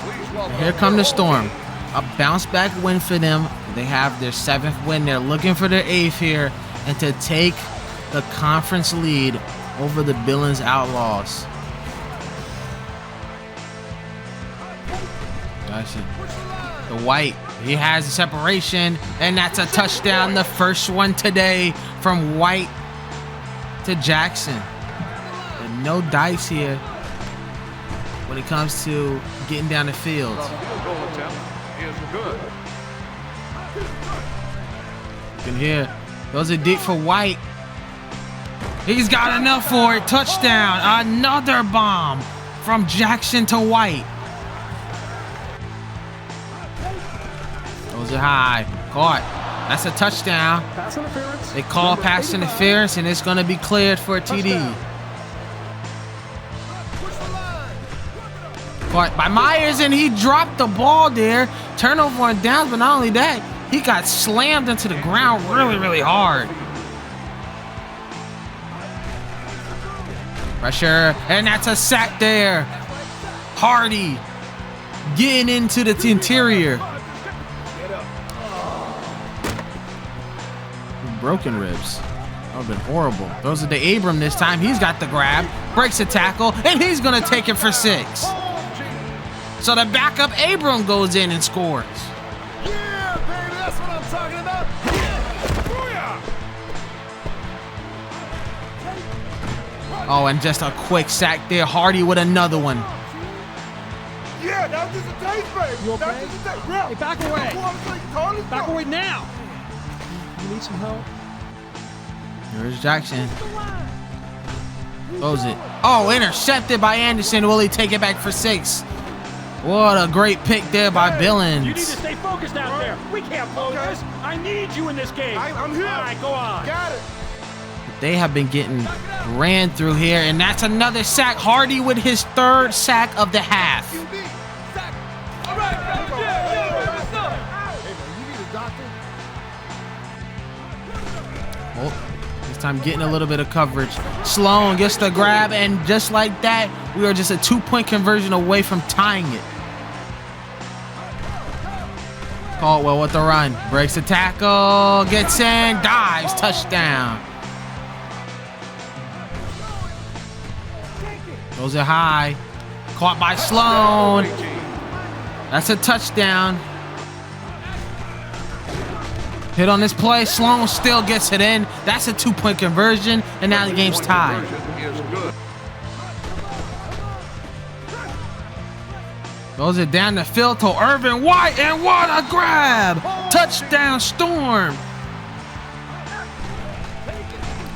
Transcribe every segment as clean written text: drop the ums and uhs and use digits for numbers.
And here come the Storm. A bounce back win for them. They have their 7th win. They're looking for their 8th here and to take the conference lead over the Billings Outlaws. The White, he has a separation, and that's a touchdown. The first one today from White to Jackson. And no dice here when it comes to getting down the field. You can hear those are deep for White. He's got enough for it. Touchdown. Another bomb from Jackson to White. Those are high. Caught. That's a touchdown. Pass interference. They call pass interference, and it's going to be cleared for a TD. Caught by Myers, and he dropped the ball there. Turnover on downs, but not only that, he got slammed into the ground really, really hard. Pressure, and that's a sack there. Hardy getting into the interior. Broken ribs. That would have been horrible. Those are the Abram this time. He's got the grab, breaks a tackle, and he's going to take it for 6. So the backup Abram goes in and scores. Yeah, baby, that's what I'm talking about. Oh, and just a quick sack there. Hardy with another one. Yeah, that was just a taste, baby. You okay? Hey, back away. Back away now. You need some help? Here's Jackson. Throws it. Oh, intercepted by Anderson. Will he take it back for 6? What a great pick there by Billings. You need to stay focused out there. We can't blow this. I need you in this game. I'm here. All right, go on. Got it. They have been getting ran through here, and that's another sack. Hardy with his 3rd sack of the half. All right, what's up? Hey, man, you need a doctor? Oh, this time getting a little bit of coverage. Sloan gets the grab, and just like that, we are just a 2-point conversion away from tying it. Caldwell with the run. Breaks the tackle, gets in, dives, touchdown. Those are high. Caught by Sloan. That's a touchdown. Hit on this play. Sloan still gets it in. That's a 2-point conversion, and now the game's tied. Goes it down the field to Irvin White, and what a grab! Touchdown, Storm.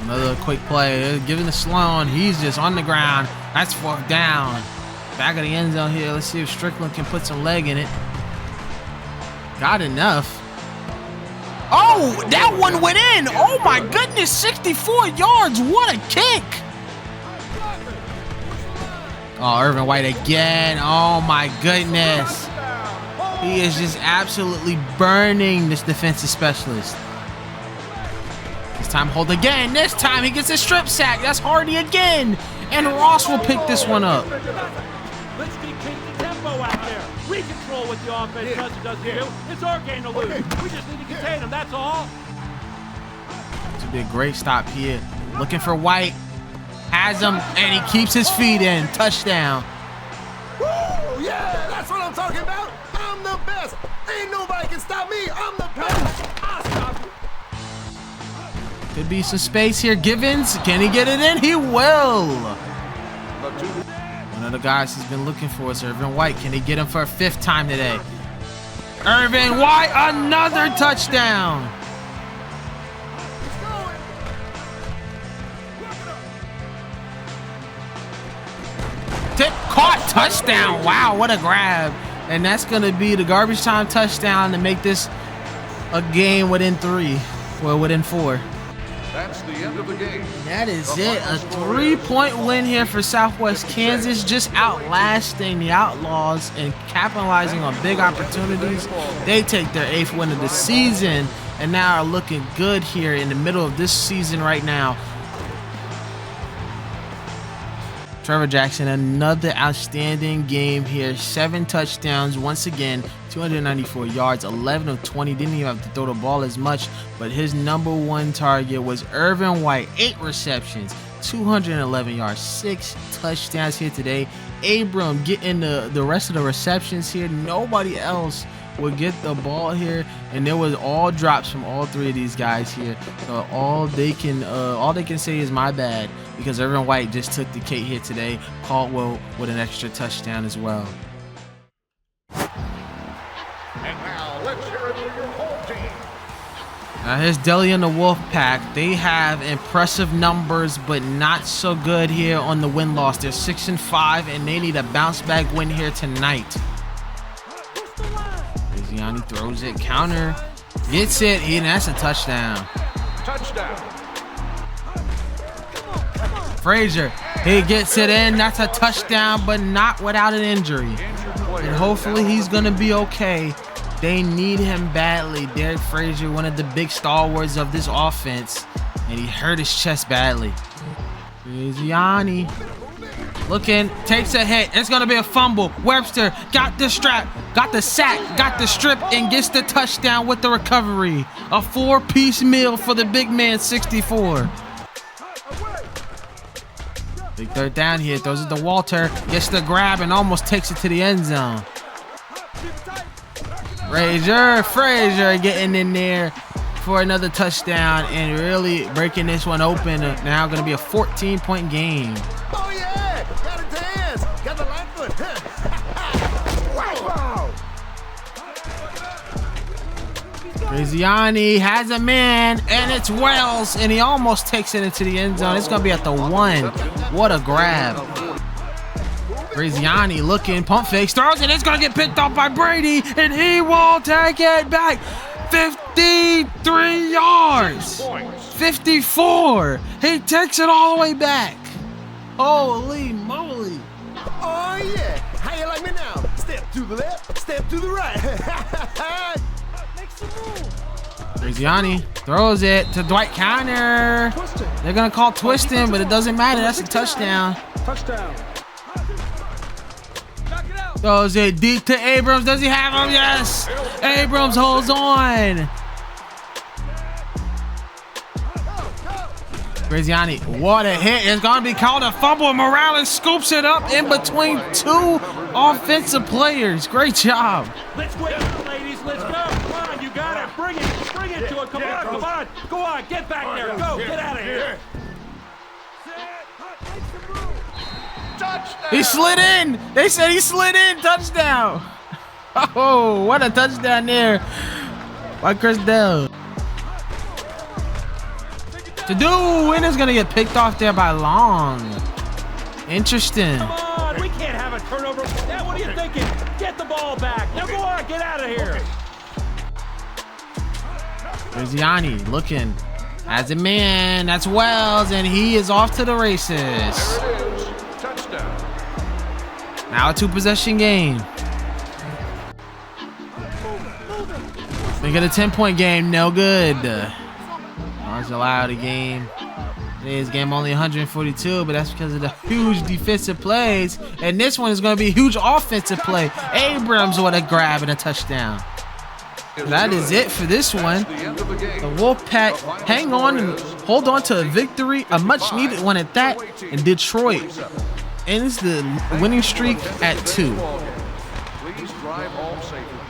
Another quick play. Giving to Sloan. He's just on the ground. That's 4th down. Back of the end zone here. Let's see if Strickland can put some leg in it. Got enough. Oh, that one went in. Oh, my goodness. 64 yards. What a kick. Oh, Irvin White again. Oh, my goodness. He is just absolutely burning this defensive specialist. This time, hold again. This time, he gets a strip sack. That's Hardy again. And Ross will pick this one up. Let's dictate the tempo out there. We control what the offense does or doesn't do. It's our game to lose. We just need to contain them, that's all. This would be a great stop here. Looking for White. Has him, and he keeps his feet in. Touchdown. Woo! Yeah, that's what I'm talking about. I'm the best. Ain't nobody can stop me. I'm the best. I'll stop you. Could be some space here. Givens, can he get it in? He will. One of the guys he's been looking for is Irvin White. Can he get him for a 5th time today? Irvin White, another touchdown. Tip, caught, touchdown. Wow, what a grab. And that's going to be the garbage time touchdown to make this a game within 3. Well, within 4. That's the end of the game. That is it. A 3-point win here for Southwest Kansas, just outlasting the Outlaws and capitalizing on big opportunities. They take their 8th win of the season and now are looking good here in the middle of this season right now. Trevor Jackson, another outstanding game here. 7 touchdowns once again, 294 yards, 11 of 20. Didn't even have to throw the ball as much, but his #1 target was Irvin White. 8 receptions, 211 yards, 6 touchdowns here today. Abram getting the rest of the receptions here. Nobody else would get the ball here, and there was all drops from all 3 of these guys here. So all they can say is my bad, because Irvin White just took the cake here today. Caldwell with an extra touchdown as well. And now let's hear it for your home team. Now here's Deli and the Wolfpack. They have impressive numbers, but not so good here on the win-loss. They're 6-5, and they need a bounce-back win here tonight. Yanni throws it, counter, gets it, and that's a touchdown. Touchdown. Frazier, he gets it in, that's a touchdown, but not without an injury. And hopefully he's gonna be okay. They need him badly. Derek Frazier, one of the big stalwarts of this offense, and he hurt his chest badly. Here's Yanni. Looking, takes a hit. It's going to be a fumble. Webster got the strap, got the sack, got the strip, and gets the touchdown with the recovery. A 4-piece meal for the big man, 64. Big 3rd down here. Throws it to Walter. Gets the grab and almost takes it to the end zone. Frazier getting in there for another touchdown and really breaking this one open. Now going to be a 14-point game. Oh yeah, got a dance, got the light foot. Wow. Graziani has a man, and it's Wells, and he almost takes it into the end zone. It's going to be at the 1. What a grab. Graziani looking, pump fakes, throws it. It's going to get picked up by Brady, and he will take it back. 53 yards. 54. He takes it all the way back. Holy moly. Oh yeah, how you like me now? Step to the left, step to the right. Make some room. Graziani throws it to Dwight Counter. They're going to call twisting, but it doesn't matter. That's a touchdown. Touchdown. Throws it deep to Abrams. Does he have him? Yes. Abrams holds on. Graziani, what a hit. It's going to be called a fumble. Morales scoops it up in between 2 offensive players. Great job. Let's go, ladies. Let's go. Come on, you got it. Bring it to it. Come on, come on. Go on, get back there. Go, get out of here. Touchdown. He slid in. They said he slid in. Touchdown. Oh, what a touchdown there by Chris Dell. To do, and it's going to get picked off there by Long. Interesting. Come on, we can't have a turnover. Yeah, what are you thinking? Get the ball back. Now go on, get out of here. There's Yanni looking as a man. That's Wells, and he is off to the races. There it is. Touchdown. Now a 2-possession game. Think of the 10-point game, no good. Yards allowed a game. Today's game only 142, but that's because of the huge defensive plays. And this one is going to be a huge offensive play. Abrams with a grab and a touchdown. That is it for this one. The Wolfpack hang on and hold on to a victory, a much-needed one at that. And Detroit ends the winning streak at 2. Please drive home safely.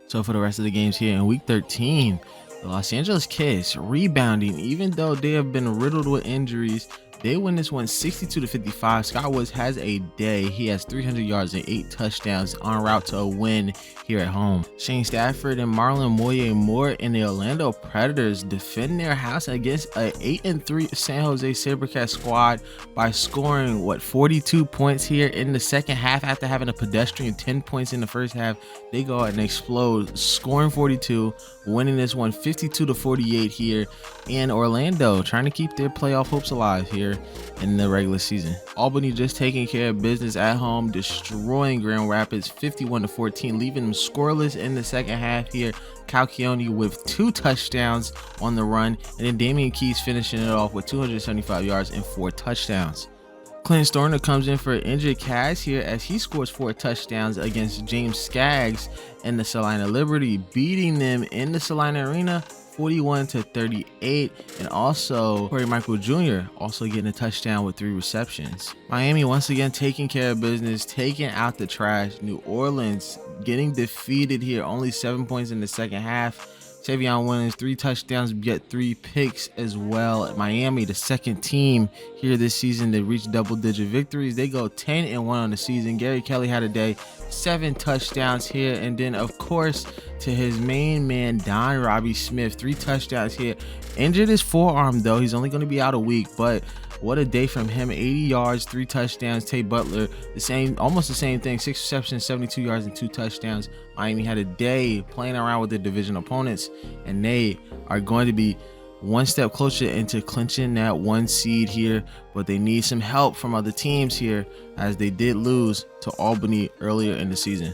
So for the rest of the games here in Week 13, the Los Angeles Kids rebounding, even though they have been riddled with injuries. They win this one 62-55. Scott Woods has a day. He has 300 yards and 8 touchdowns en route to a win here at home. Shane Stafford and Marlon Moore and the Orlando Predators defend their house against a 8-3 San Jose SaberCats squad by scoring 42 points here in the second half. After having a pedestrian 10 points in the first half, they go out and explode, scoring 42, winning this one 52-48 here in Orlando, trying to keep their playoff hopes alive here in the regular season. Albany just taking care of business at home, destroying Grand Rapids 51-14, leaving them scoreless in the second half here. Calcione with 2 touchdowns on the run, and then Damian Keys finishing it off with 275 yards and 4 touchdowns. Clint Storner comes in for injured Cass here as he scores 4 touchdowns against James Skaggs and the Salina Liberty, beating them in the Salina Arena 41-38. And also Corey Michael Jr. also getting a touchdown with 3 receptions. Miami once again taking care of business, taking out the trash. New Orleans getting defeated here, only 7 points in the second half. Savion Williams 3 touchdowns, yet 3 picks as well. Miami, the second team here this season that reached double-digit victories. They go 10-1 on the season. Gary Kelly had a day, 7 touchdowns here, and then of course to his main man Don Robbie Smith, 3 touchdowns here. Injured his forearm though. He's only going to be out a week, but what a day from him. 80 yards, 3 touchdowns. Tay Butler, almost the same thing, 6 receptions, 72 yards and 2 touchdowns. Miami had a day playing around with their division opponents, and they are going to be one step closer into clinching that 1 seed here, but they need some help from other teams here as they did lose to Albany earlier in the season.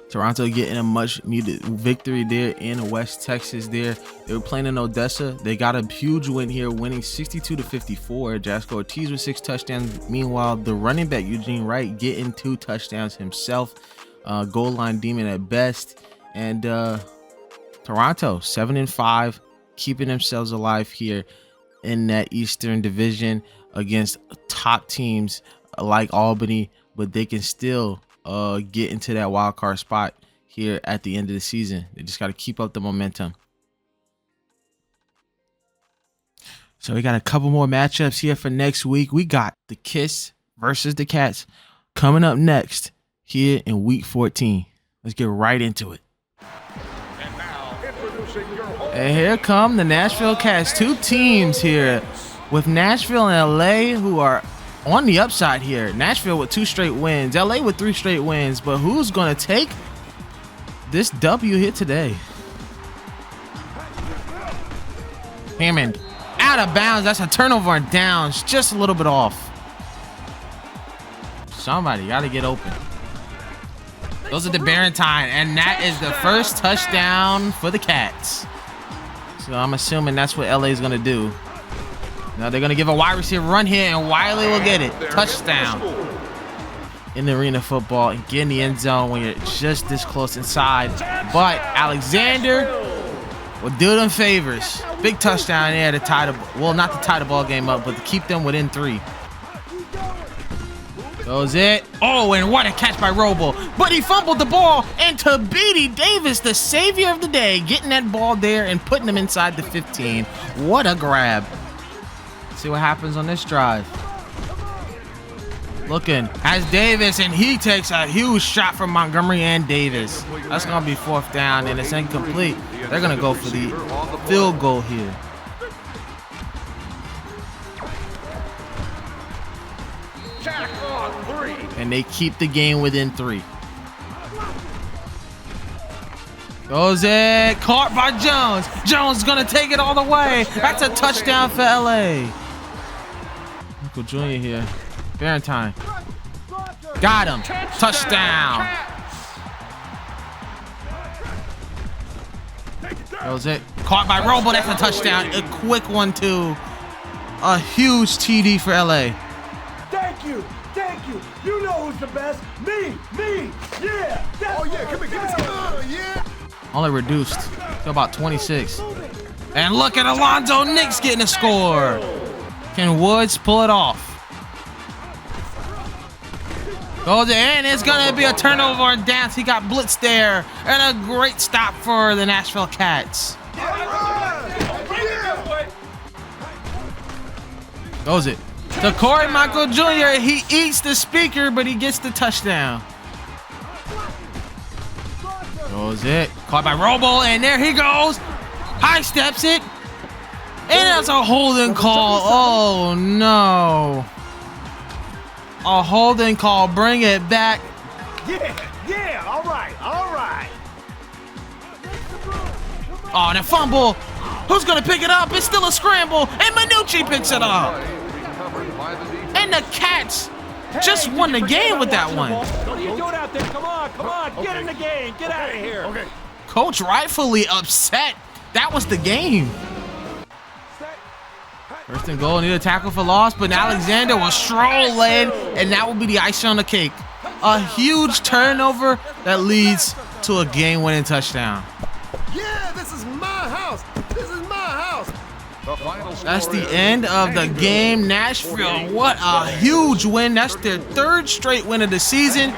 Toronto getting a much needed victory there in West Texas there. They were playing in Odessa. They got a huge win here, winning 62-54. Jasco Ortiz with 6 touchdowns. Meanwhile, the running back Eugene Wright getting 2 touchdowns himself. Goal line demon at best. And Toronto 7-5, keeping themselves alive here in that Eastern Division against top teams like Albany, but they can still get into that wild card spot here at the end of the season. They just got to keep up the momentum. So we got a couple more matchups here for next week. We got the Kiss versus the Cats coming up next here in week 14. Let's get right into it. And here come the Nashville Cats. 2 teams here with Nashville and LA who are on the upside here. Nashville with 2 straight wins, LA with 3 straight wins, but who's going to take this W here today? Hammond out of bounds. That's a turnover on downs, just a little bit off. Somebody got to get open. Those are the Barentine, and that is the first touchdown for the Cats. So I'm assuming that's what LA is going to do. Now they're going to give a wide receiver run here, and Wiley will get it. Touchdown. In the arena football and get in the end zone when you're just this close inside. But Alexander will do them favors. Big touchdown there to tie the, well, not to tie the ball game up, but to keep them within 3. Goes it. Oh, and what a catch by Robo. But he fumbled the ball, and to Beatty Davis, the savior of the day, getting that ball there and putting them inside the 15. What a grab. See what happens on this drive. Looking as Davis, and he takes a huge shot from Montgomery and Davis. That's going to be 4th down, and it's incomplete. They're going to go for the field goal here. And they keep the game within 3. Goes it. Caught by Jones. Jones is going to take it all the way. That's a touchdown for LA. Michael Jr. here. Barentine. Got him. Touchdown. Goes it. Caught by Robo. That's a touchdown. A quick one, too. A huge TD for LA. Thank you. Thank you. You know who's the best. Me. Yeah. Oh, yeah. Come here. Yeah. Only reduced to about 26. And look at Alonzo Nix getting a score. Can Woods pull it off? Goes in, and it's going to be a turnover on downs. He got blitzed there. And a great stop for the Nashville Cats. Goes it to Corey Michael Jr. He eats the speaker, but he gets the touchdown. Goes it. Caught by Robo, and there he goes. High steps it. And that's a holding call. Oh, no. A holding call. Bring it back. Yeah. All right. Oh, and a fumble. Who's going to pick it up? It's still a scramble. And Minucci picks it up. And the Cats just won the game with that one. What are you doing out there? Come on. Get in the game. Get out of here. Okay. Coach rightfully upset. That was the game. First and goal, need a tackle for loss, but Alexander was strolling, and that will be the icing on the cake. A huge turnover that leads to a game-winning touchdown. Yeah, this is my house. This is my house. That's the end of the game. Nashville, what a huge win. That's their 3rd straight win of the season.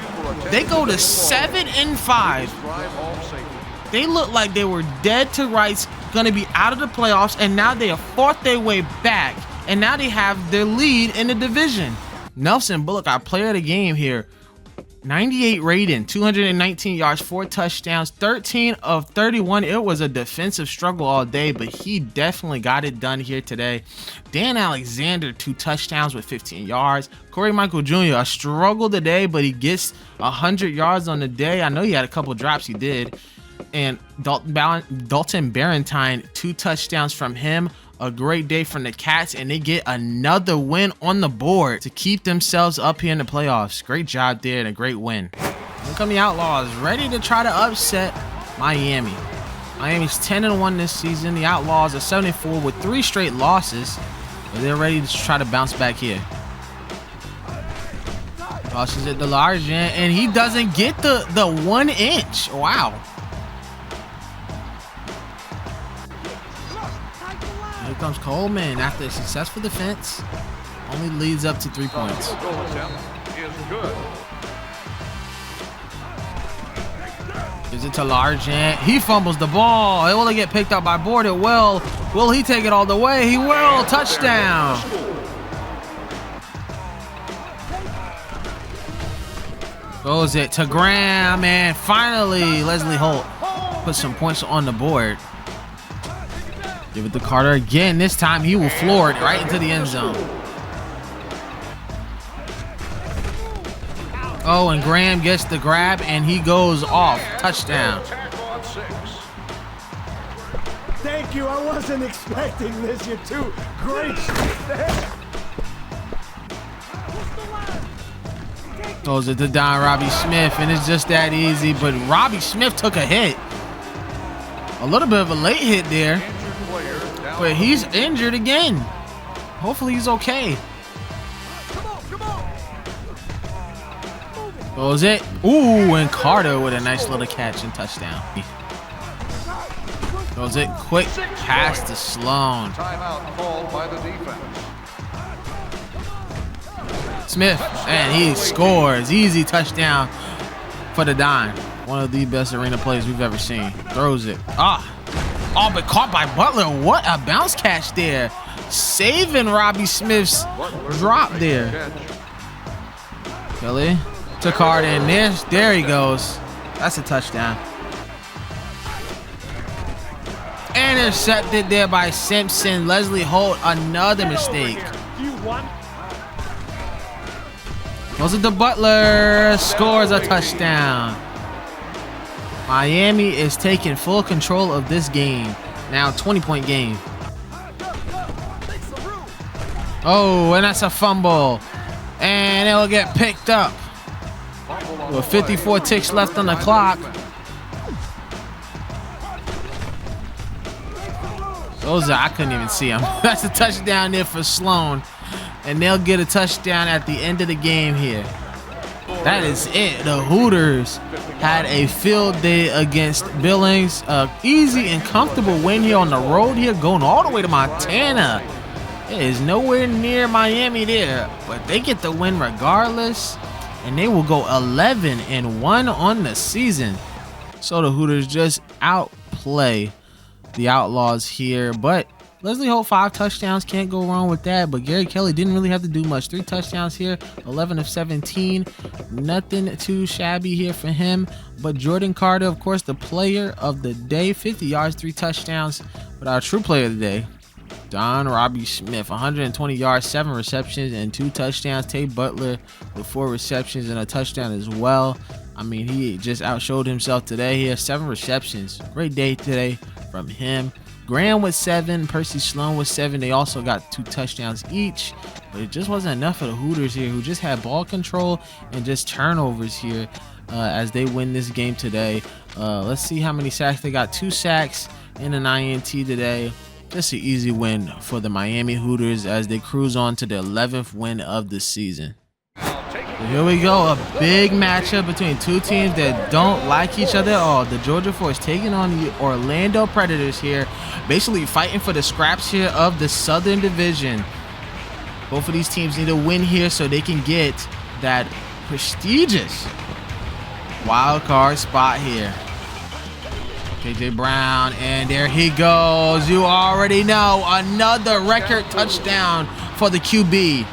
They go to 7-5. They look like they were dead to rights, going to be out of the playoffs, and now they have fought their way back, and now they have their lead in the division. Nelson Bullock, our player of the game here. 98 rating, 219 yards, 4 touchdowns, 13 of 31. It was a defensive struggle all day, but he definitely got it done here today. Dan Alexander, 2 touchdowns with 15 yards. Corey Michael Jr., a struggle today, but he gets 100 yards on the day. I know he had a couple drops, he did. And Dalton Barentine, 2 touchdowns from him. A great day from the Cats, and they get another win on the board to keep themselves up here in the playoffs. Great job there and a great win. Here come the Outlaws, ready to try to upset Miami. Miami's 10-1 this season. The Outlaws are 7-4 with 3 straight losses, but they're ready to try to bounce back here. Tosses at the large end, and he doesn't get the 1 inch. Wow. Here comes Coleman after a successful defense. Only leads up to 3 points. Gives it to Largent. He fumbles the ball. It will get picked up by Board. It will. Will he take it all the way? He will. Touchdown. Goes it to Graham, and finally Leslie Holt puts some points on the board. Give it to Carter again. This time he will floor it right into the end zone. Oh, and Graham gets the grab, and he goes off. Touchdown. Thank you. I wasn't expecting this. You're too gracious. Goes it to Don Robbie Smith, and it's just that easy. But Robbie Smith took a hit. A little bit of a late hit there. But he's injured again. Hopefully he's okay. Goes it. Ooh, and Carter with a nice little catch and touchdown. Goes it quick pass to Sloan. Timeout called by the defense. Smith, and he scores. Easy touchdown for the dime. One of the best arena plays we've ever seen. Throws it. Oh, but caught by Butler. What a bounce catch there. Saving Robbie Smith's drop there. Kelly to Carter, and there he goes. That's a touchdown. Intercepted there by Simpson. Leslie Holt, another mistake. Goes it to Butler. Scores a touchdown. Miami is taking full control of this game. Now 20-point game. Oh, and that's a fumble. And it'll get picked up. With 54 ticks left on the clock. I couldn't even see him. That's a touchdown there for Sloan. And they'll get a touchdown at the end of the game here. That is it. The Hooters had a field day against Billings. Easy and comfortable win here on the road here, going all the way to Montana. It is nowhere near Miami there, but they get the win regardless, and they will go 11-1 on the season. So the Hooters just outplay the Outlaws here, but Leslie Holt, 5 touchdowns, can't go wrong with that. But Gary Kelly didn't really have to do much. 3 touchdowns here, 11 of 17. Nothing too shabby here for him. But Jordan Carter, of course, the player of the day, 50 yards, 3 touchdowns. But our true player of the day, Don Robbie Smith, 120 yards, 7 receptions, and 2 touchdowns. Tay Butler with 4 receptions and a touchdown as well. I mean, he just outshowed himself today. He has 7 receptions. Great day today from him. Graham with 7, Percy Sloan with 7. They also got 2 touchdowns each, but it just wasn't enough for the Hooters here, who just had ball control and just turnovers here as they win this game today. Let's see how many sacks they got. 2 sacks and an INT today. Just an easy win for the Miami Hooters as they cruise on to their 11th win of the season. So here we go, a big matchup between two teams that don't like each other. Oh, the Georgia Force taking on the Orlando Predators here, basically fighting for the scraps here of the Southern Division. Both of these teams need a win here so they can get that prestigious wild card spot here. KJ Brown, and there he goes. You already know, another record touchdown for the QB.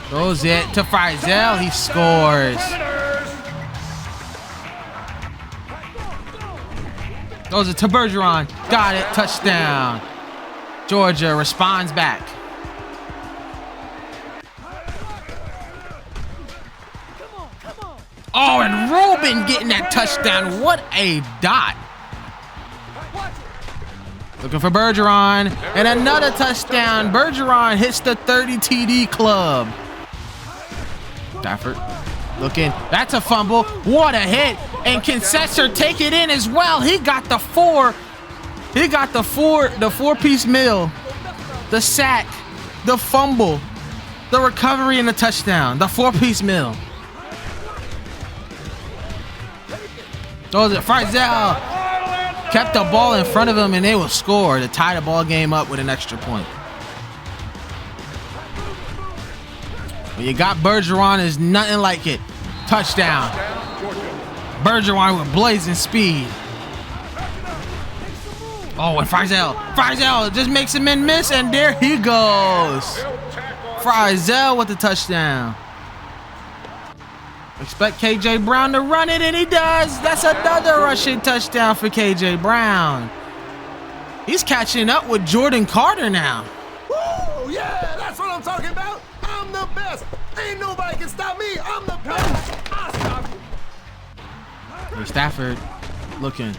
Throws it to Frizzell. He scores. Throws it to Bergeron. Got it. Touchdown. Georgia responds back. Oh, and Rubin getting that touchdown. What a dot. Looking for Bergeron. And another touchdown. Bergeron hits the 30 TD club. Stafford looking. That's a fumble. What a hit. And can Setzer take it in as well? He got the four. He got the four-piece meal. The sack. The fumble. The recovery and the touchdown. The four-piece meal. Throws it. Frizzell kept the ball in front of him, and they will score to tie the ball game up with an extra point. When you got Bergeron, there's nothing like it. Touchdown. Bergeron with blazing speed. Oh, and Frizzell just makes him in miss, and there he goes. Frizzell with the touchdown. Expect KJ Brown to run it, and he does. That's another rushing touchdown for KJ Brown. He's catching up with Jordan Carter now. Woo! Yeah, that's what I'm talking about. I'm the best. Ain't nobody can stop me. I'm the best. I'll stop you. Here's Stafford looking.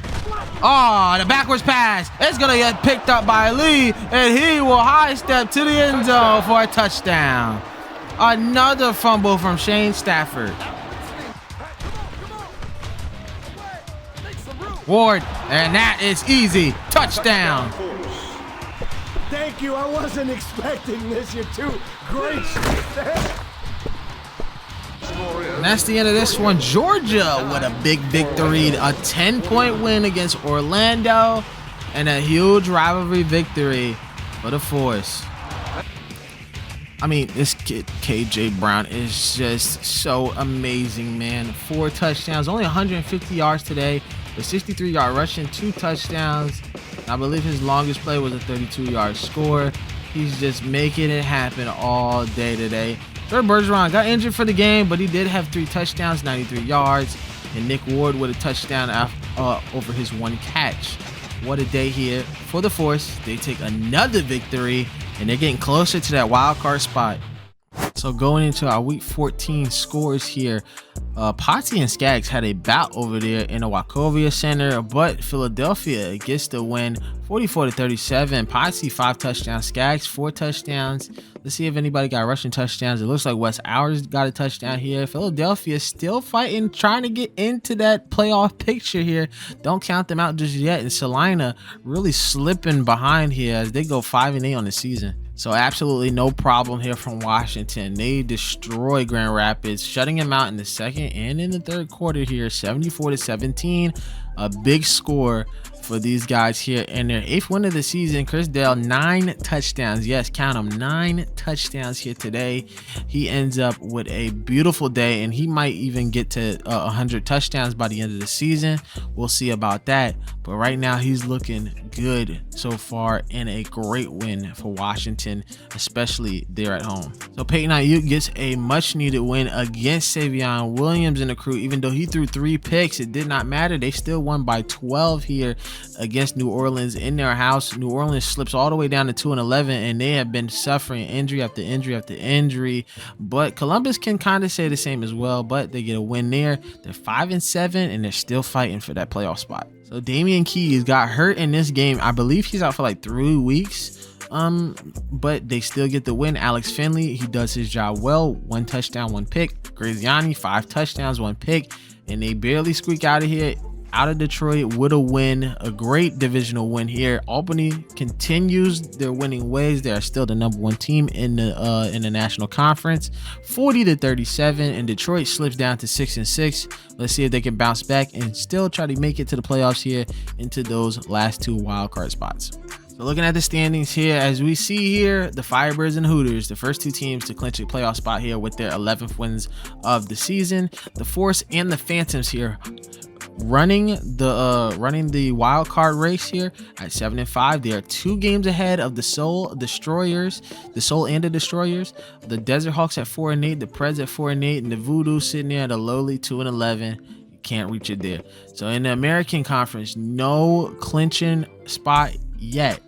Oh, the backwards pass. It's going to get picked up by Lee, and he will high step to the end zone for a touchdown. Another fumble from Shane Stafford. Ward, and that is easy. Touchdown. Thank you. I wasn't expecting this. You're too gracious. And that's the end of this one. Georgia with a big victory, a 10-point win against Orlando, and a huge rivalry victory for the Force. I mean, this kid, KJ Brown, is just so amazing, man. 4 touchdowns, only 150 yards today, a 63-yard rushing, 2 touchdowns. I believe his longest play was a 32-yard score. He's just making it happen all day today. Third Bergeron got injured for the game, but he did have 3 touchdowns, 93 yards. And Nick Ward with a touchdown over his 1 catch. What a day here for the Force. They take another victory, and they're getting closer to that wild card spot. So going into our week 14 scores here, Potsy and Skaggs had a bout over there in the Wachovia Center, but Philadelphia gets the win 44-37. Potsy 5 touchdowns, Skaggs 4 touchdowns. Let's see if anybody got rushing touchdowns. It looks like Wes Hours got a touchdown here. Philadelphia still fighting, trying to get into that playoff picture here. Don't count them out just yet. And Salina really slipping behind here as they go 5-8 on the season. So absolutely no problem here from Washington. They destroy Grand Rapids, shutting them out in the second and in the third quarter here, 74-17. A big score for these guys here in their 8th win of the season. Chris Dale, 9 touchdowns. Yes, count them, 9 touchdowns here today. He ends up with a beautiful day, and he might even get to 100 touchdowns by the end of the season. We'll see about that. But right now, he's looking good so far, and a great win for Washington, especially there at home. So Peyton Ayuk gets a much needed win against Savion Williams and the crew. Even though he threw 3 picks, it did not matter. They still won by 12 here against New Orleans in their house. New Orleans slips all the way down to 2-11, and they have been suffering injury after injury after injury. But Columbus can kind of say the same as well, but they get a win there. They're 5-7, and they're still fighting for that playoff spot. So Damian Keys got hurt in this game. I believe he's out for like 3 weeks. But they still get the win. Alex Finley, he does his job well. 1 touchdown, 1 pick. Graziani, 5 touchdowns, 1 pick, and they barely squeak out of here. out of Detroit with a win, a great divisional win here. Albany continues their winning ways. They are still the #1 team in the National Conference, 40-37, and Detroit slips down to 6-6. Let's see if they can bounce back and still try to make it to the playoffs here into those last 2 wildcard spots. So looking at the standings here, as we see here, the Firebirds and Hooters, the first 2 teams to clinch a playoff spot here with their 11th wins of the season. The Force and the Phantoms here running the wild card race here at 7-5. They are 2 games ahead of the Soul Destroyers, the Soul and the Destroyers. The Desert Hawks at 4-8, the Preds at 4-8, and the Voodoo sitting there at a lowly 2-11. Can't reach it there. So in the American Conference, no clinching spot yet.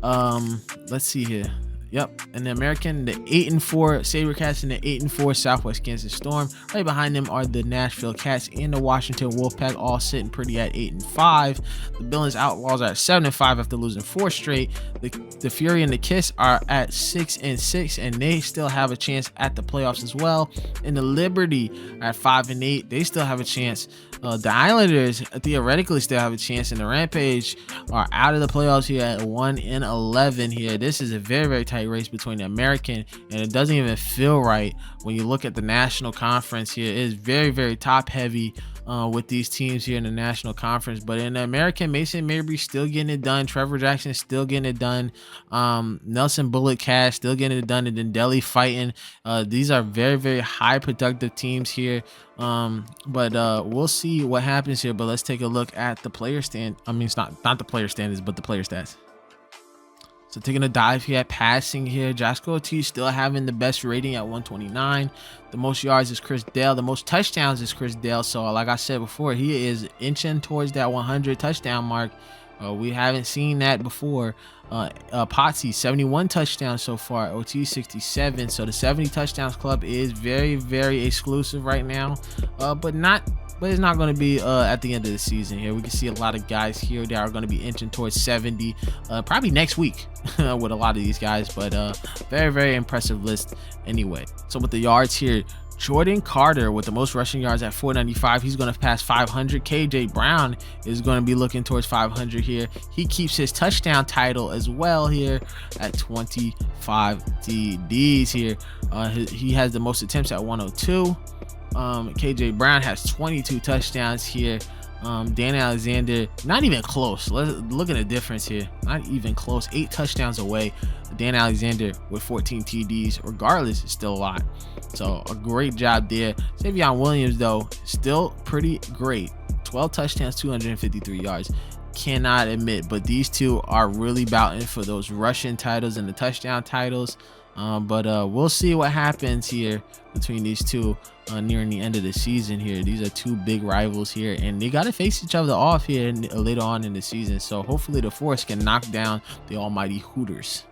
Let's see here. Yep, in the American, the 8-4 SaberCats and the 8-4 Southwest Kansas Storm. Right behind them are the Nashville Cats and the Washington Wolfpack, all sitting pretty at 8-5. The Billings Outlaws are at 7-5 after losing 4 straight. The Fury and the Kiss are at 6-6, and they still have a chance at the playoffs as well. And the Liberty at 5-8, they still have a chance. The Islanders theoretically still have a chance, and the Rampage are out of the playoffs here at 1-11 here. This is a very, very tight race between the American, and it doesn't even feel right when you look at the National Conference here. It is very, very top heavy with these teams here in the National Conference. But in the American, Mason Mabry still getting it done. Trevor Jackson still getting it done. Nelson Bullet Cash still getting it done. And then Delhi fighting. These are very, very high productive teams here. But we'll see what happens here. But let's take a look at the player stand. I mean, it's not the player standards, but the player stats. So taking a dive here at passing here, Joshua Ortiz still having the best rating at 129. The most yards is Chris Dale. The most touchdowns is Chris Dale. So like I said before, he is inching towards that 100 touchdown mark. We haven't seen that before. Potsy 71 touchdowns so far. OT 67. So the 70 touchdowns club is very, very exclusive right now. But it's not going to be at the end of the season here. We can see a lot of guys here that are going to be inching towards 70 probably next week with a lot of these guys. But very, very impressive list anyway. So with the yards here, Jordan Carter with the most rushing yards at 495. He's going to pass 500. KJ Brown is going to be looking towards 500 here. He keeps his touchdown title as well here at 25 TDs here. He has the most attempts at 102. KJ Brown has 22 touchdowns here. Dan Alexander, not even close. Let's look at the difference here. Not even close. 8 touchdowns away. Dan Alexander with 14 TDs. Regardless, it's still a lot. So a great job there. Savion Williams, though, still pretty great. 12 touchdowns, 253 yards. Cannot admit, but these two are really bouting for those rushing titles and the touchdown titles. But we'll see what happens here between these two nearing the end of the season here. These are 2 big rivals here, and they got to face each other off here later on in the season. So hopefully the Force can knock down the almighty Hooters.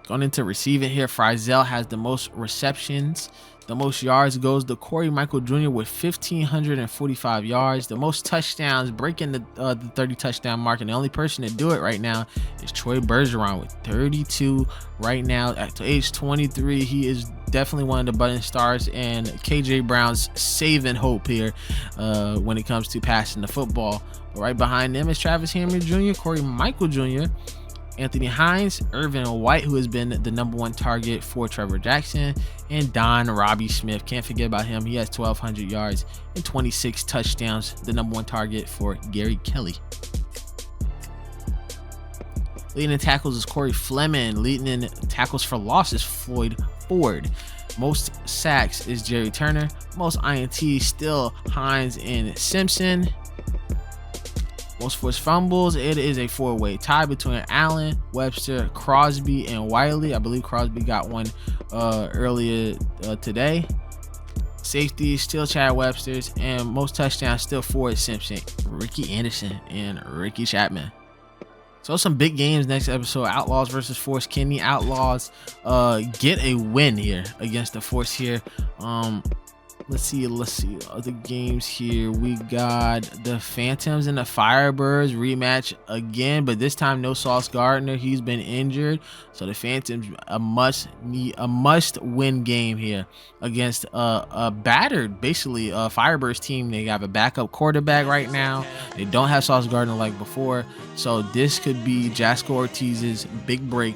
Going into receiving here, Frizzell has the most receptions. The most yards goes to Corey Michael Jr. with 1,545 yards. The most touchdowns, breaking the 30 touchdown mark, and the only person to do it right now is Troy Bergeron with 32 right now. At age 23, he is definitely one of the budding stars and KJ Brown's saving hope here when it comes to passing the football. But right behind them is Travis Henry Jr., Corey Michael Jr., Anthony Hines, Irvin White, who has been the #1 target for Trevor Jackson, and Don Robbie Smith. Can't forget about him. He has 1,200 yards and 26 touchdowns, the #1 target for Gary Kelly. Leading in tackles is Corey Fleming. Leading in tackles for loss is Floyd Ford. Most sacks is Jerry Turner. Most INTs still Hines and Simpson. Most forced fumbles, it is a 4-way tie between Allen, Webster, Crosby, and Wiley. I believe Crosby got one earlier today. Safety still Chad Webster's, and most touchdowns still Ford Simpson, Ricky Anderson, and Ricky Chapman. So some big games next episode. Outlaws versus Force. Can the Outlaws get a win here against the Force here? Let's see other games here. We got the Phantoms and the Firebirds rematch again, but this time no Sauce Gardner. He's been injured, so the Phantoms a must win game here against a battered basically Firebirds team. They have a backup quarterback right now. They don't have Sauce Gardner like before, so this could be Jasco Ortiz's big break.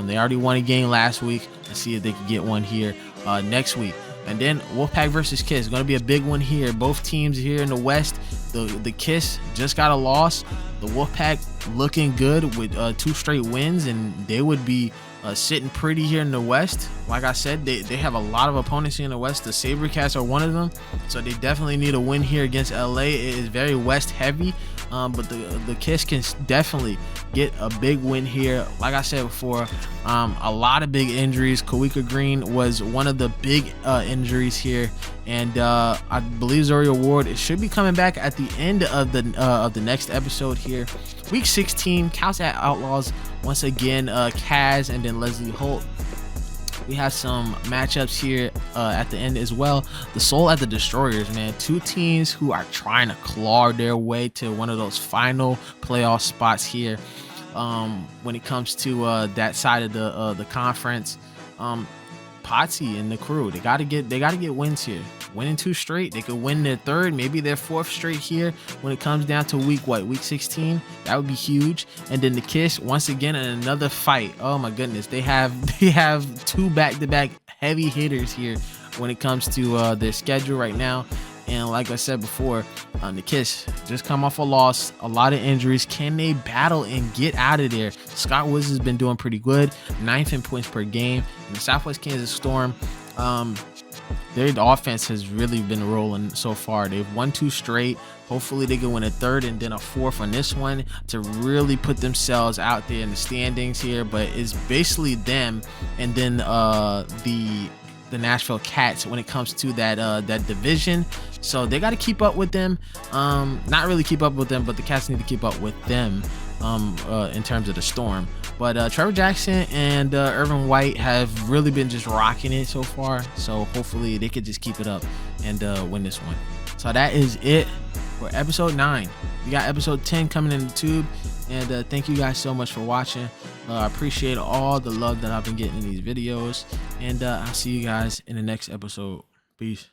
They already won a game last week. Let's see if they can get one here next week. And then Wolfpack versus Kiss, going to be a big one here. Both teams here in the West. The Kiss just got a loss. The Wolfpack looking good with 2 straight wins, and they would be sitting pretty here in the West. Like I said, they have a lot of opponents here in the West. The Sabercats are one of them, so they definitely need a win here against LA. It is very West heavy, but the Kiss can definitely get a big win here. Like I said before, a lot of big injuries. Kawika Green was one of the big injuries here, and I believe Zoria Ward should be coming back at the end of the next episode here. Week 16, Cows at Outlaws once again. Kaz and then Leslie Holt. We have some matchups here at the end as well. The Soul at the Destroyers, man. 2 teams who are trying to claw their way to one of those final playoff spots here. When it comes to that side of the conference, Potsy and the crew, they gotta get wins here. Winning 2 straight, they could win their 3rd, maybe their 4th straight here when it comes down to week 16. That would be huge. And then the Kiss once again in another fight. Oh my goodness, they have 2 back-to-back heavy hitters here when it comes to their schedule right now. And like I said before, the Kiss just come off a loss, a lot of injuries. Can they battle and get out of there? Scott Woods has been doing pretty good, 9th in points per game. And the Southwest Kansas Storm, their offense has really been rolling so far. They've won 2 straight. Hopefully they can win a 3rd and then a 4th on this one to really put themselves out there in the standings here. But it's basically them and then the Nashville Cats when it comes to that division. So they got to keep up with them. Not really keep up with them, but the Cats need to keep up with them in terms of the Storm. But Trevor Jackson and Irvin White have really been just rocking it so far. So hopefully they could just keep it up and win this one. So that is it for episode 9. We got episode 10 coming in the tube. And thank you guys so much for watching. I appreciate all the love that I've been getting in these videos. And I'll see you guys in the next episode. Peace.